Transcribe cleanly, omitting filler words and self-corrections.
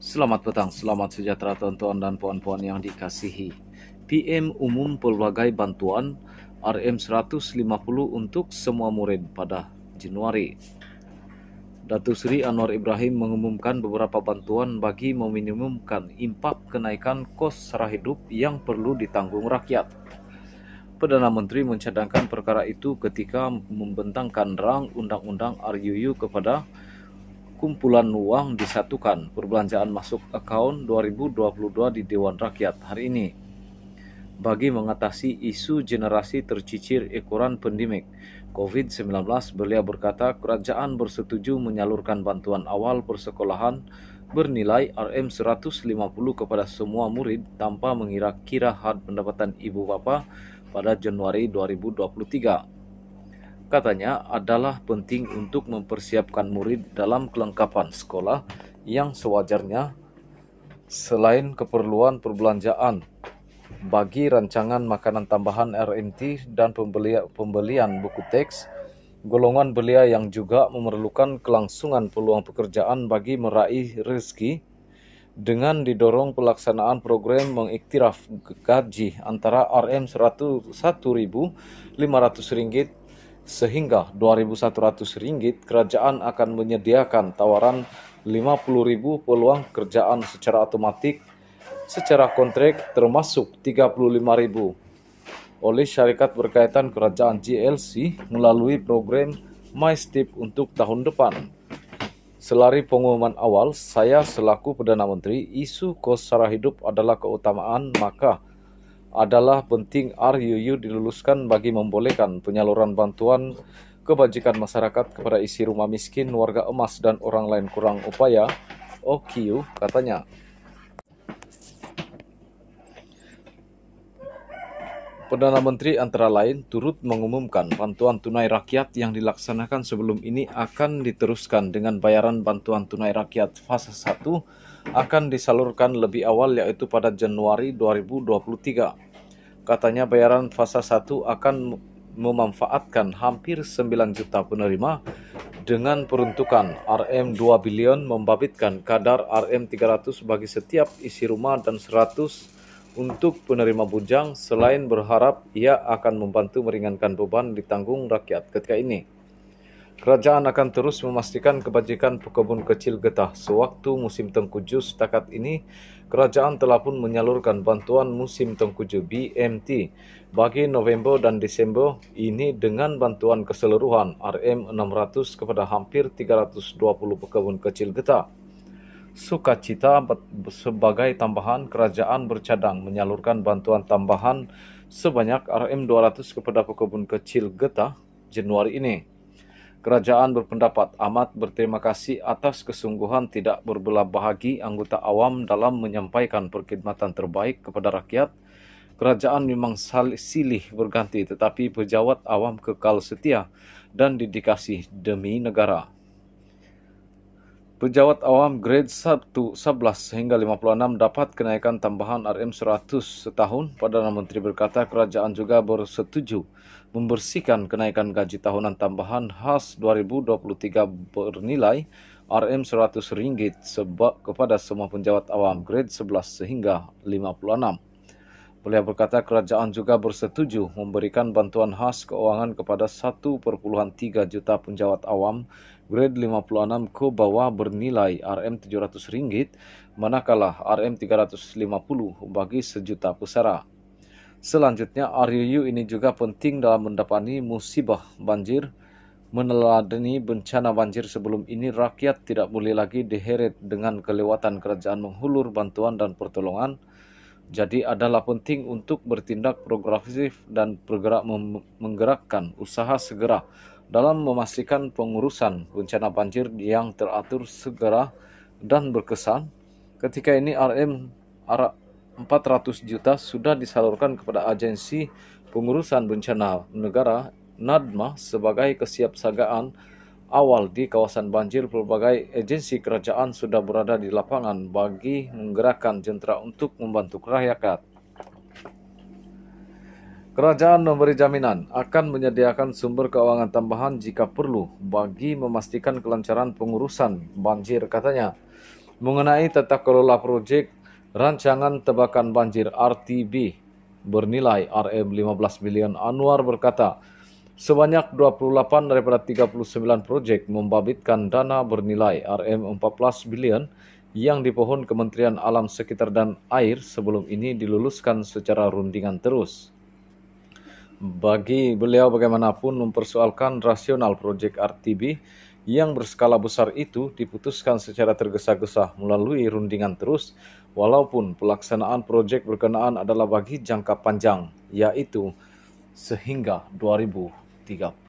Selamat petang, selamat sejahtera tuan-tuan dan puan-puan yang dikasihi. PM umum pelbagai bantuan RM150 untuk semua murid pada Januari. Datuk Seri Anwar Ibrahim mengumumkan beberapa bantuan bagi meminimumkan impak kenaikan kos sara hidup yang perlu ditanggung rakyat. Perdana Menteri mencadangkan perkara itu ketika membentangkan rang undang-undang RUU kepada kumpulan wang disatukan perbelanjaan masuk akaun 2022 di Dewan Rakyat hari ini. Bagi mengatasi isu generasi tercicir ekoran pandemik COVID-19, beliau berkata kerajaan bersetuju menyalurkan bantuan awal persekolahan bernilai RM150 kepada semua murid tanpa mengira-kira had pendapatan ibu bapa pada Januari 2023. Katanya adalah penting untuk mempersiapkan murid dalam kelengkapan sekolah yang sewajarnya selain keperluan perbelanjaan bagi rancangan makanan tambahan RNT dan pembelian buku teks. Golongan belia yang juga memerlukan kelangsungan peluang pekerjaan bagi meraih rezeki dengan didorong pelaksanaan program mengiktiraf gaji antara RM101.500 sehingga RM2.100, kerajaan akan menyediakan tawaran 50,000 peluang kerjaan secara automatik secara kontrak termasuk 35,000 oleh syarikat berkaitan kerajaan GLC melalui program MyStep untuk tahun depan. Selari pengumuman awal, saya selaku Perdana Menteri, isu kos sara hidup adalah keutamaan, maka adalah penting RUU diluluskan bagi membolehkan penyaluran bantuan kebajikan masyarakat kepada isi rumah miskin, warga emas dan orang lain kurang upaya, OQ, katanya. Perdana Menteri antara lain turut mengumumkan bantuan tunai rakyat yang dilaksanakan sebelum ini akan diteruskan dengan bayaran bantuan tunai rakyat fasa 1 akan disalurkan lebih awal iaitu pada Januari 2023. Katanya bayaran fasa 1 akan memanfaatkan hampir 9 juta penerima dengan peruntukan RM2 bilion membabitkan kadar RM300 bagi setiap isi rumah dan 100 untuk penerima bujang selain berharap ia akan membantu meringankan beban ditanggung rakyat ketika ini. Kerajaan akan terus memastikan kebajikan pekebun kecil getah sewaktu musim tengkujuh. Setakat ini, kerajaan telah pun menyalurkan bantuan musim tengkujuh BMT bagi November dan Disember ini dengan bantuan keseluruhan RM600 kepada hampir 320 pekebun kecil getah. Sukacita sebagai tambahan, kerajaan bercadang menyalurkan bantuan tambahan sebanyak RM200 kepada pekebun kecil getah Januari ini. Kerajaan berpendapat amat berterima kasih atas kesungguhan tidak berbelah bahagi anggota awam dalam menyampaikan perkhidmatan terbaik kepada rakyat. Kerajaan memang silih berganti tetapi pejabat awam kekal setia dan dedikasi demi negara. Pejabat awam grade 1, 11 hingga 56 dapat kenaikan tambahan RM100 setahun. Perdana Menteri berkata kerajaan juga bersetuju membersihkan kenaikan gaji tahunan tambahan khas 2023 bernilai RM100 kepada semua pejabat awam grade 11 sehingga 56. Beliau berkata kerajaan juga bersetuju memberikan bantuan khas keuangan kepada 1,3 juta pejabat awam grade 56 ke bawah bernilai RM700, manakala RM350 bagi sejuta pesara. Selanjutnya, RUU ini juga penting dalam mendapati musibah banjir. Meneladani bencana banjir sebelum ini, rakyat tidak boleh lagi diheret dengan kelewatan kerajaan menghulur bantuan dan pertolongan. Jadi adalah penting untuk bertindak progresif dan bergerak menggerakkan usaha segera dalam memastikan pengurusan bencana banjir yang teratur segera dan berkesan. Ketika ini RM400 juta sudah disalurkan kepada Agensi Pengurusan Bencana Negara NADMA sebagai kesiapsiagaan awal di kawasan banjir. Pelbagai agensi kerajaan sudah berada di lapangan bagi menggerakkan jentera untuk membantu rakyat. Kerajaan memberi jaminan akan menyediakan sumber keuangan tambahan jika perlu bagi memastikan kelancaran pengurusan banjir, katanya. mengenai tata kelola proyek rancangan tebakan banjir RTB bernilai Rm15 miliar, Anwar berkata, sebanyak 28 daripada 39 proyek membabitkan dana bernilai Rm14 bilion yang dipohon Kementerian Alam Sekitar dan Air sebelum ini diluluskan secara rundingan terus. Bagi beliau bagaimanapun mempersoalkan rasional proyek RTB yang berskala besar itu diputuskan secara tergesa-gesa melalui rundingan terus, walaupun pelaksanaan proyek berkenaan adalah bagi jangka panjang, yaitu sehingga 2030.